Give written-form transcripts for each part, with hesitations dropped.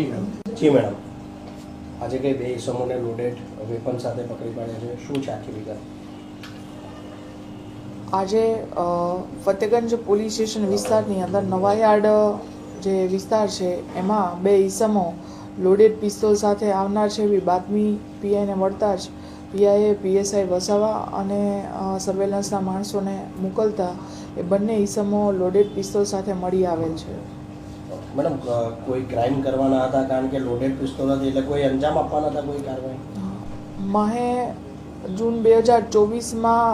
જી madam, આજે કઈ બે ઇસમોને લોડેડ વેપન સાથે પકડી પાડ્યા છે, શું છે આખી વિગત? આજે ફતેગંજ પોલીસ સ્ટેશન વિસ્તારની અંદર નવાયાર્ડ જે વિસ્તાર છે એમાં બે ઈસમો લોડેડ પિસ્તોલ સાથે આવનાર છે એવી બાતમી પીઆઈને મળતા જ પીઆઈએ પીએસઆઈ વસાવા અને સર્વેલન્સના માણસોને મોકલતા એ બંને ઈસમો લોડેડ પિસ્તોલ સાથે મળી આવેલ છે. મેડમ, કોઈ ક્રાઇમ કરવાના હતા કારણ કે લોડેડ પિસ્તોલ હતી એટલે કોઈ અંજામ આપવાના હતા કોઈ કાર્યવાહી? માહે જૂન 2024માં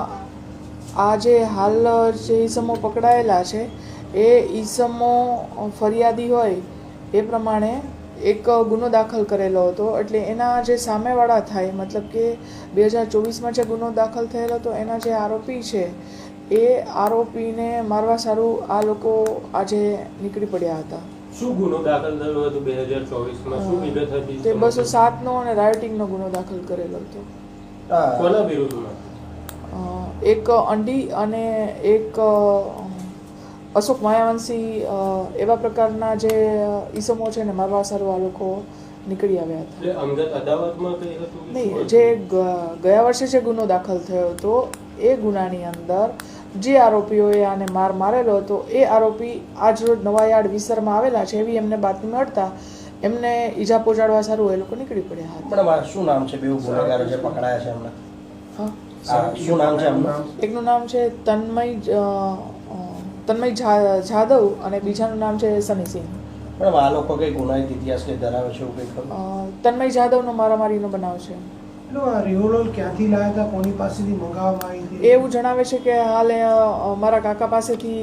આ જે હાલ જે ઈસમો પકડાયેલા છે એ ઈસમો ફરિયાદી હોય એ પ્રમાણે એક ગુનો દાખલ કરેલો હતો. એટલે એના જે સામેવાળા થાય, મતલબ કે 2024માં જે ગુનો દાખલ થયેલો હતો એના જે આરોપી છે એ આરોપીને મારવા સારું આ લોકો આજે નીકળી પડ્યા હતા. શું ગુનો દાખલ થયો હતો 2024માં? શું વિગત હતી? તે 207નો અને રાયોટિંગનો ગુનો દાખલ કરેલો હતો. કોના વિરુદ્ધમાં? એક અંડી અને એક અશોક માયાવંશી એવા પ્રકારના જે ઈસમો છે ને મારવા સારું આ લોકો નીકળી આવ્યા હતા. એટલે અંગત અદાવતમાં કંઈ હતું? નહીં, જે ગયા વર્ષે જે ગુનો દાખલ થયો હતો એ ગુનાની અંદર જે આરોપીઓએ આને મારેલો હતો એ આરોપી આજ રોજ નવાયાર્ડ વિસ્તારમાં આવેલા છે એવી એમને બાતમી મળતા એમને ઈજા પહોંચાડવા સારું એ લોકો નીકળી પડ્યા હતા. મેડમ, શું નામ છે બે ગુનેગારો જે પકડાયા છે એમના? શું નામ છે એમનું? એકનું નામ છે તન્મય જાદવ અને બીજાનું નામ છે સનીસિંહ. મેડમ, આ લોકો કઈ ગુનાહિત ઇતિહાસ કે ધરાવે છે એવું કંઈ ખરું? તન્મય જાદવનો મારામારીનો બનાવ છે. રિવોલ્વર ક્યાંથી લાવ્યા હતા, કોની પાસેથી મંગાવવામાં આવી હતી? એવું જણાવે છે કે હાલ મારા કાકા પાસેથી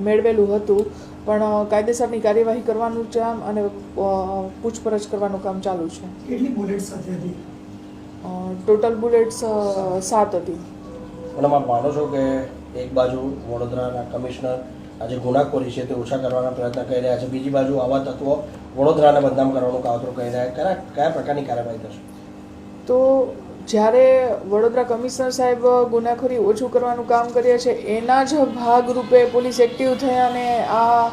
મેળવેલું હતું, પણ કાયદેસરની કાર્યવાહી કરવાનું કામ અને પૂછપરછ કરવાનું કામ ચાલુ છે. કેટલી બુલેટ સાથે હતી? ટોટલ બુલેટ્સ 7 હતી. મેડમ, આપ માનો છો કે એક બાજુ વડોદરાના કમિશનર આજે ગુનાખોરી છે તે ઓછા કરવાના પ્રયત્ન કરી રહ્યા છે, બીજી બાજુ આવા તત્વો વડોદરાને બદનામ કરવાનું કાવતરું કરી રહ્યા છે, કયા પ્રકારની કાર્યવાહી થશે? તો જ્યારે વડોદરા કમિશનર સાહેબ ગુનાખોરી ઓછું કરવાનું કામ કરીએ છે એના જ ભાગરૂપે પોલીસ એક્ટિવ થઈ અને આ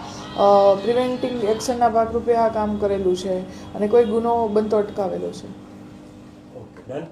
પ્રિવેન્ટિંગ એક્શનના ભાગરૂપે આ કામ કરેલું છે અને કોઈ ગુનો બનતો અટકાવેલો છે. Okay done.